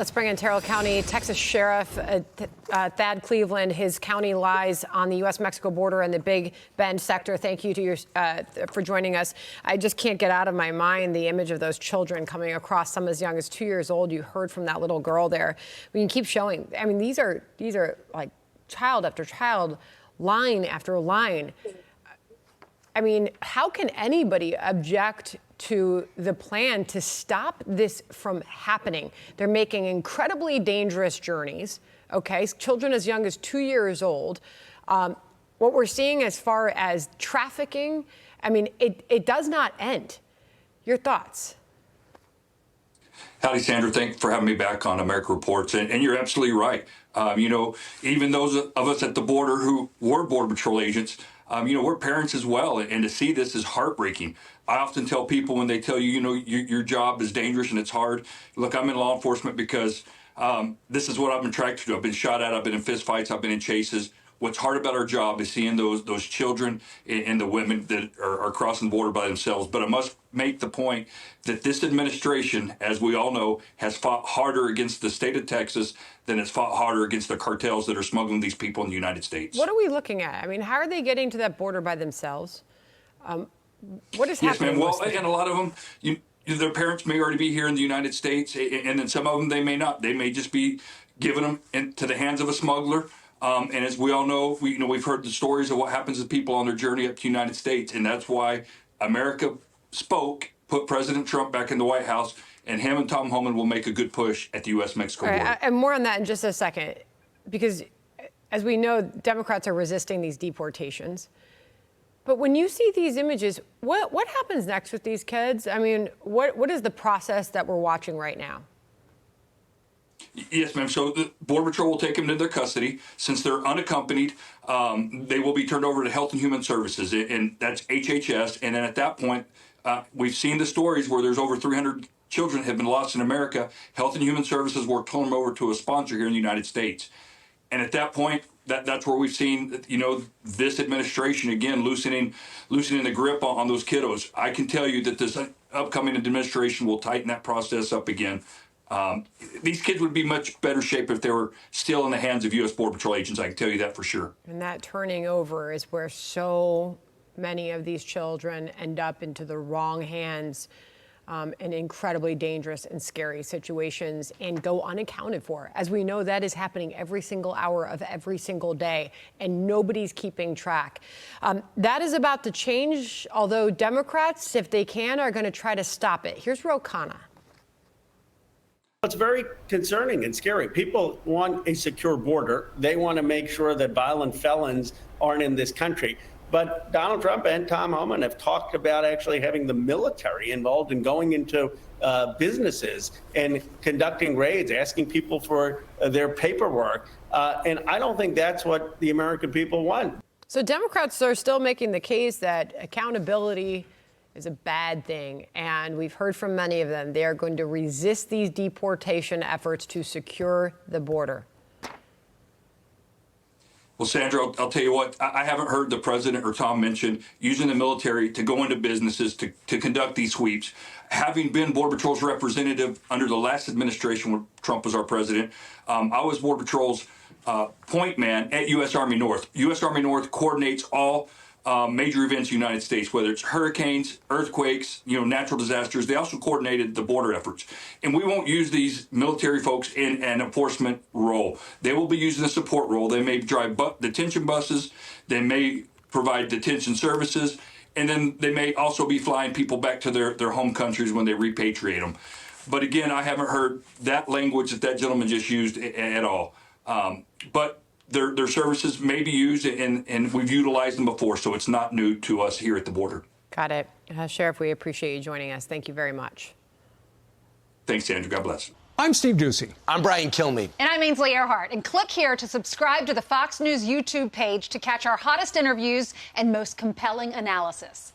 Let's bring in Terrell County, Texas Sheriff Thad Cleveland. His county lies on the U.S.-Mexico border in the Big Bend sector. Thank you to for joining us. I just can't get out of my mind the image of those children coming across, some as young as 2 years old. You heard from that little girl there. We can keep showing. I mean, these are like child after child, line after line. I mean, how can anybody object to the plan to stop this from happening? They're making incredibly dangerous journeys, okay? Children as young as 2 years old. What we're seeing as far as trafficking, I mean, it does not end. Your thoughts? Howdy, Sandra. Thanks for having me back on America Reports. And you're absolutely right. You know, even those of us at the border who were Border Patrol agents, you know, we're parents as well. And to see this is heartbreaking. I often tell people when they tell you, you know, your job is dangerous and it's hard. Look, I'm in law enforcement because this is what I've been attracted to. I've been shot at. I've been in fist fights. I've been in chases. What's hard about our job is seeing those children and the women that are crossing the border by themselves. But I must make the point that this administration, as we all know, has fought harder against the state of Texas than it's fought harder against the cartels that are smuggling these people in the United States. What are we looking at? I mean, how are they getting to that border by themselves? What is happening? Yes, ma'am. Well, and a lot of them, their parents may already be here in the United States, and then some of them, they may not. They may just be giving them into the hands of a smuggler. And as we all know, we've heard the stories of what happens to people on their journey up to the United States. And that's why America spoke, put President Trump back in the White House, and him and Tom Homan will make a good push at the U.S.-Mexico border. Right, and more on that in just a second, because as we know, Democrats are resisting these deportations. But when you see these images, what happens next with these kids? I mean, what is the process that we're watching right now? Yes, ma'am. So the Border Patrol will take them into their custody. Since they're unaccompanied, they will be turned over to Health and Human Services, and that's HHS. And then at that point, we've seen the stories where there's over 300 children have been lost in America. Health and Human Services will turn them over to a sponsor here in the United States. And at that point, that's where we've seen, this administration, again, loosening the grip on those kiddos. I can tell you that this upcoming administration will tighten that process up again. These kids would be much better shape if they were still in the hands of U.S. Border Patrol agents. I can tell you that for sure. And that turning over is where so many of these children end up into the wrong hands in incredibly dangerous and scary situations and go unaccounted for. As we know, that is happening every single hour of every single day, and nobody's keeping track. That is about to change, although Democrats, if they can, are going to try to stop it. Here's Ro Khanna. It's very concerning and scary. People want a secure border. They want to make sure that violent felons aren't in this country. But Donald Trump and Tom Homan have talked about actually having the military involved in going into businesses and conducting raids, asking people for their paperwork. And I don't think that's what the American people want. So Democrats are still making the case that accountability is a bad thing. And we've heard from many of them. They are going to resist these deportation efforts to secure the border. Well, Sandra, I'll tell you what, I haven't heard the president or Tom mention using the military to go into businesses to conduct these sweeps. Having been Border Patrol's representative under the last administration when Trump was our president, I was Border Patrol's point man at U.S. Army North. U.S. Army North coordinates all major events in the United States, whether it's hurricanes, earthquakes, natural disasters. They also coordinated the border efforts. And we won't use these military folks in an enforcement role. They will be using a support role. They may drive detention buses. They may provide detention services. And then they may also be flying people back to their home countries when they repatriate them. But again, I haven't heard that language that gentleman just used at all. But their services may be used, and we've utilized them before, so it's not new to us here at the border. Got it. Sheriff, we appreciate you joining us. Thank you very much. Thanks, Andrew. God bless. I'm Steve Ducey. I'm Brian Kilmeade. And I'm Ainsley Earhart. And click here to subscribe to the Fox News YouTube page to catch our hottest interviews and most compelling analysis.